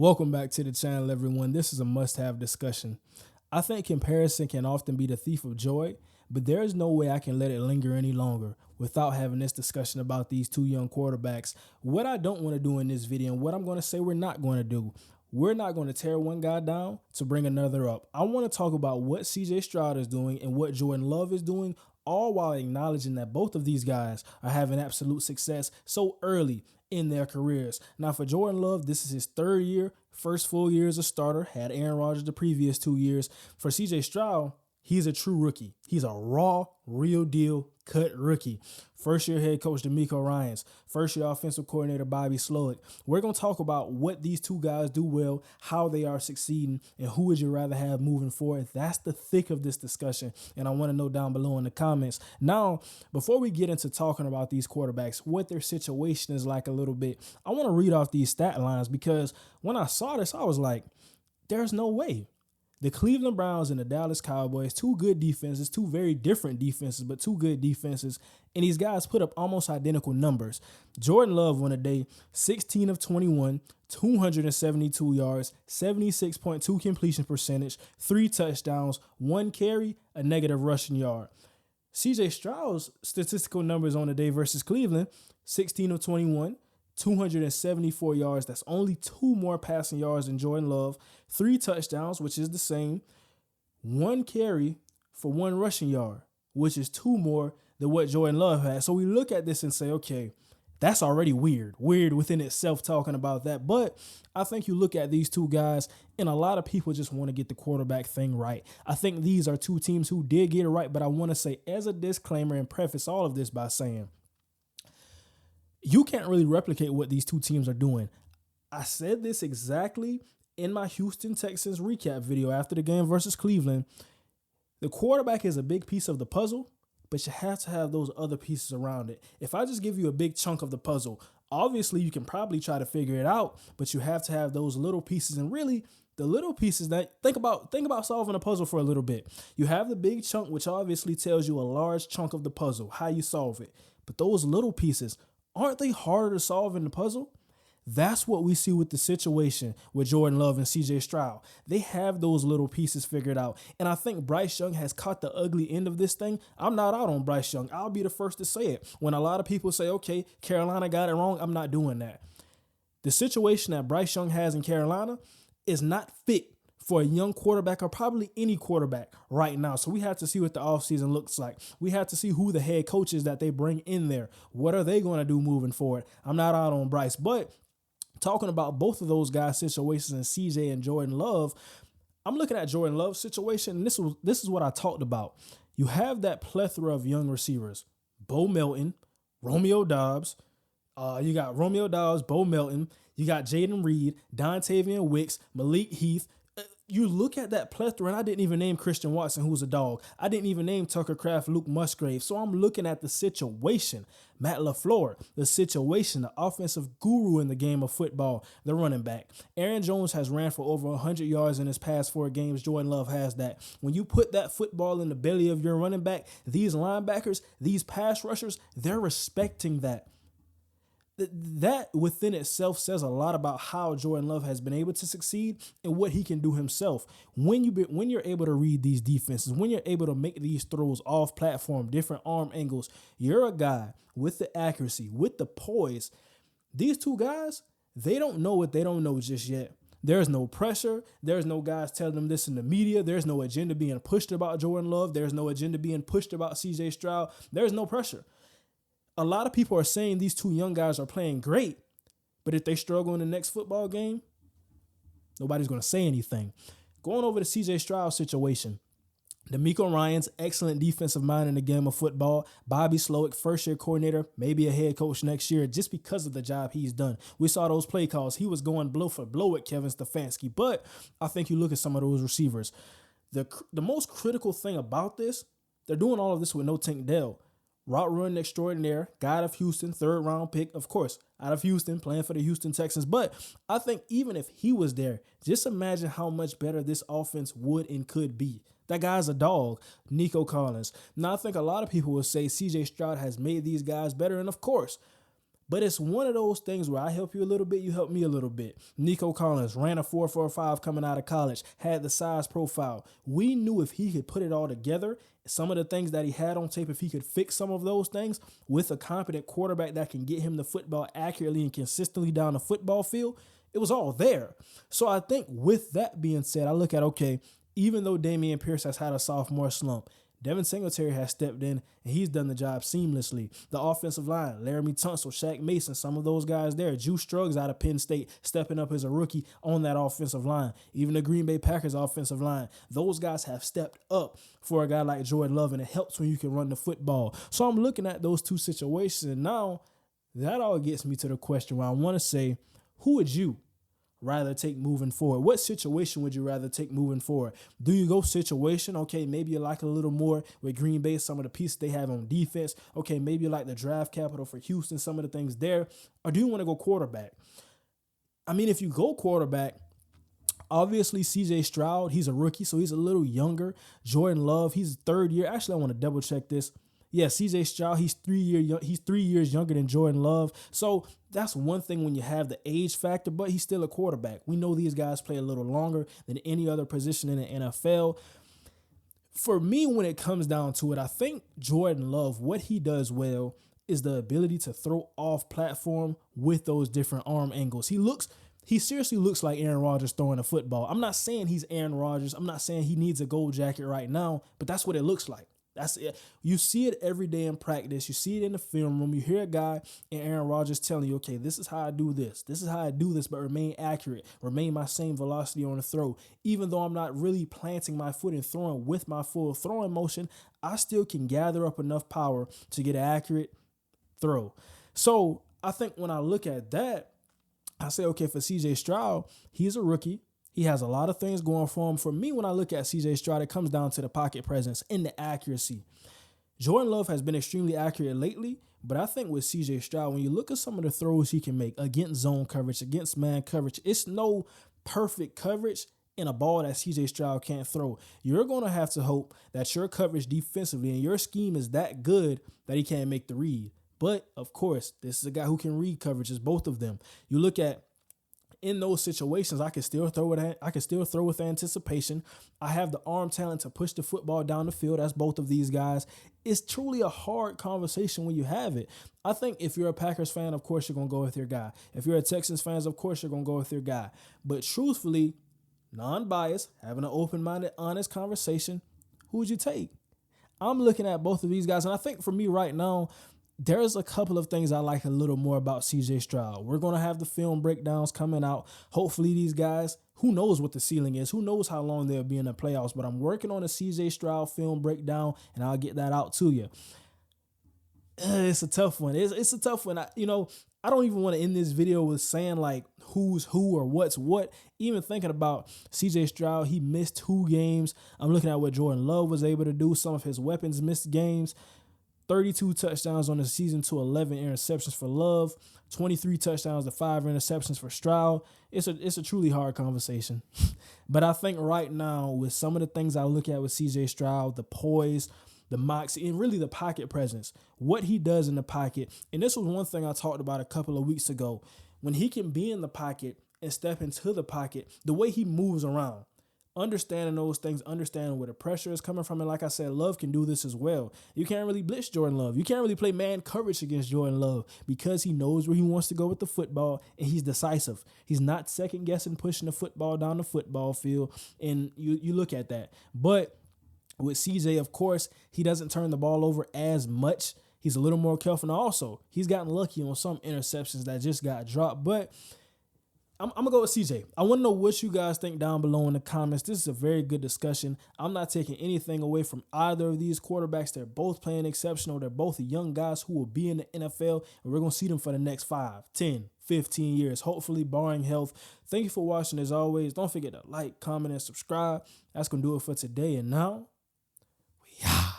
Welcome back to the channel, everyone. This is a must-have discussion. I think comparison can often be the thief of joy, but there is no way I can let it linger any longer without having this discussion about these two young quarterbacks. What I don't want to do in this video and what I'm going to say we're not going to do. We're not going to tear one guy down to bring another up. I want to talk about what CJ Stroud is doing and what Jordan Love is doing, all while acknowledging that both of these guys are having absolute success so early in their careers. Now, for Jordan Love, this is his third year, first full year as a starter, had Aaron Rodgers the previous 2 years. For CJ Stroud, he's a true rookie. He's a raw, real deal, cut rookie. First year head coach DeMeco Ryans. First year offensive coordinator Bobby Slowick. We're going to talk about what these two guys do well, how they are succeeding, and who would you rather have moving forward. That's the thick of this discussion, and I want to know down below in the comments. Now, before we get into talking about these quarterbacks, what their situation is like a little bit, I want to read off these stat lines because when I saw this, I was like, there's no way. The Cleveland Browns and the Dallas Cowboys, two good defenses, two very different defenses, but two good defenses. And these guys put up almost identical numbers. Jordan Love won a day, 16 of 21, 272 yards, 76.2 completion percentage, 3 touchdowns, 1 carry, a negative rushing yard. CJ Stroud's statistical numbers on the day versus Cleveland, 16 of 21, 274 yards. That's only 2 more passing yards than Jordan Love. 3 touchdowns, which is the same. 1 carry for 1 rushing yard, which is 2 more than what Jordan Love had. So we look at this and say, okay, that's already weird. Weird within itself talking about that. But I think you look at these two guys, and a lot of people just want to get the quarterback thing right. I think these are two teams who did get it right, but I want to say as a disclaimer and preface all of this by saying, you can't really replicate what these two teams are doing. I said this exactly in my Houston Texans recap video after the game versus Cleveland. The quarterback is a big piece of the puzzle, but you have to have those other pieces around it. If I just give you a big chunk of the puzzle, obviously you can probably try to figure it out, but you have to have those little pieces. And really, the little pieces that think about solving a puzzle for a little bit. You have the big chunk, which obviously tells you a large chunk of the puzzle, how you solve it. But those little pieces, aren't they harder to solve in the puzzle? That's what we see with the situation with Jordan Love and CJ Stroud. They have those little pieces figured out. And I think Bryce Young has caught the ugly end of this thing. I'm not out on Bryce Young. I'll be the first to say it. When a lot of people say, okay, Carolina got it wrong, I'm not doing that. The situation that Bryce Young has in Carolina is not fit for a young quarterback or probably any quarterback right now. So we have to see what the offseason looks like. We have to see who the head coach is that they bring in there. What are they going to do moving forward? I'm not out on Bryce, but talking about both of those guys' situations and CJ and Jordan Love, I'm looking at Jordan Love's situation, and this is what I talked about. You have that plethora of young receivers. Bo Melton, Romeo Dobbs. You got Romeo Dobbs, Bo Melton. You got Jaden Reed, Dontavian Wicks, Malik Heath. You look at that plethora, and I didn't even name Christian Watson, who's a dog. I didn't even name Tucker Kraft, Luke Musgrave. So I'm looking at the situation. Matt LaFleur, the situation, the offensive guru in the game of football, the running back. Aaron Jones has ran for over 100 yards in his past 4 games. Jordan Love has that. When you put that football in the belly of your running back, these linebackers, these pass rushers, they're respecting that. That within itself says a lot about how Jordan Love has been able to succeed and what he can do himself. When you're able to read these defenses, when you're able to make these throws off platform, different arm angles, you're a guy with the accuracy, with the poise. These two guys, they don't know what they don't know just yet. There's no pressure. There's no guys telling them this in the media. There's no agenda being pushed about Jordan Love. There's no agenda being pushed about CJ Stroud. There's no pressure. A lot of people are saying these two young guys are playing great, but if they struggle in the next football game, nobody's going to say anything. Going over the CJ Stroud situation, DeMeco Ryans, excellent defensive mind in the game of football. Bobby Slowick, first-year coordinator, maybe a head coach next year just because of the job he's done. We saw those play calls. He was going blow for blow with Kevin Stefanski, but I think you look at some of those receivers. The most critical thing about this, they're doing all of this with no Tank Dell. Route running extraordinaire, guy out of Houston, 3rd round pick, of course, out of Houston, playing for the Houston Texans. But I think even if he was there, just imagine how much better this offense would and could be. That guy's a dog, Nico Collins. Now, I think a lot of people will say CJ Stroud has made these guys better, and of course, But it's one of those things where I help you a little bit, you help me a little bit. Nico Collins ran a 4.45 coming out of college, had the size profile. We knew if he could put it all together, some of the things that he had on tape, if he could fix some of those things with a competent quarterback that can get him the football accurately and consistently down the football field, it was all there. So I think with that being said, I look at, okay, even though Dameon Pierce has had a sophomore slump, Devin Singletary has stepped in and he's done the job seamlessly. The offensive line, Laramie Tunsil, Shaq Mason, some of those guys there. Juice Struggs out of Penn State stepping up as a rookie on that offensive line. Even the Green Bay Packers offensive line. Those guys have stepped up for a guy like Jordan Love, and it helps when you can run the football. So I'm looking at those two situations, and now that all gets me to the question where I want to say, who would you rather take moving forward? What situation would you rather take moving forward? Do you go situation? Okay, maybe you like a little more with Green Bay, some of the pieces they have on defense. Okay, maybe you like the draft capital for Houston, some of the things there. Or do you want to go quarterback? I mean, if you go quarterback, obviously CJ Stroud, he's a rookie, so he's a little younger. Jordan Love, he's third year. Actually, I want to double check this. Yeah, CJ Stroud, he's 3 years younger than Jordan Love. So that's one thing when you have the age factor, but he's still a quarterback. We know these guys play a little longer than any other position in the NFL. For me, when it comes down to it, I think Jordan Love, what he does well is the ability to throw off platform with those different arm angles. He seriously looks like Aaron Rodgers throwing a football. I'm not saying he's Aaron Rodgers. I'm not saying he needs a gold jacket right now, but that's what it looks like. That's it. You see it every day in practice. You see it in the film room. You hear a guy and Aaron Rodgers telling you, okay, this is how I do this. This is how I do this, but remain accurate. Remain my same velocity on the throw. Even though I'm not really planting my foot and throwing with my full throwing motion, I still can gather up enough power to get an accurate throw. So I think when I look at that, I say, okay, for CJ Stroud, he's a rookie. He has a lot of things going for him. For me, when I look at CJ Stroud, it comes down to the pocket presence and the accuracy. Jordan Love has been extremely accurate lately, but I think with CJ Stroud, when you look at some of the throws he can make against zone coverage, against man coverage, it's no perfect coverage in a ball that CJ Stroud can't throw. You're going to have to hope that your coverage defensively and your scheme is that good that he can't make the read. But, of course, this is a guy who can read coverages, both of them. You look at in those situations, I can still throw it. I can still throw with anticipation. I have the arm talent to push the football down the field. That's both of these guys. It's truly a hard conversation when you have it. I think if you're a Packers fan, of course you're gonna go with your guy. If you're a Texans fan, of course you're gonna go with your guy. But truthfully, non-biased, having an open-minded, honest conversation, who would you take? I'm looking at both of these guys, and I think for me right now, there's a couple of things I like a little more about CJ Stroud. We're going to have the film breakdowns coming out. Hopefully these guys, who knows what the ceiling is? Who knows how long they'll be in the playoffs? But I'm working on a CJ Stroud film breakdown, and I'll get that out to you. It's a tough one. It's a tough one. I don't even want to end this video with saying like who's who or what's what. Even thinking about CJ Stroud, he missed 2 games. I'm looking at what Jordan Love was able to do. Some of his weapons missed games. 32 touchdowns on the season to 11 interceptions for Love, 23 touchdowns to 5 interceptions for Stroud. It's a truly hard conversation. But I think right now with some of the things I look at with CJ Stroud, the poise, the moxie, and really the pocket presence, what he does in the pocket. And this was one thing I talked about a couple of weeks ago. When he can be in the pocket and step into the pocket, the way he moves around. Understanding those things, understanding where the pressure is coming from. And like I said, Love can do this as well. You can't really blitz Jordan Love. You can't really play man coverage against Jordan Love because he knows where he wants to go with the football and he's decisive. He's not second guessing, pushing the football down the football field. And you look at that. But with CJ, of course, he doesn't turn the ball over as much. He's a little more careful. And also, he's gotten lucky on some interceptions that just got dropped. But I'm going to go with CJ. I want to know what you guys think down below in the comments. This is a very good discussion. I'm not taking anything away from either of these quarterbacks. They're both playing exceptional. They're both young guys who will be in the NFL, and we're going to see them for the next 5, 10, 15 years, hopefully barring health. Thank you for watching as always. Don't forget to like, comment, and subscribe. That's going to do it for today. And now, we out.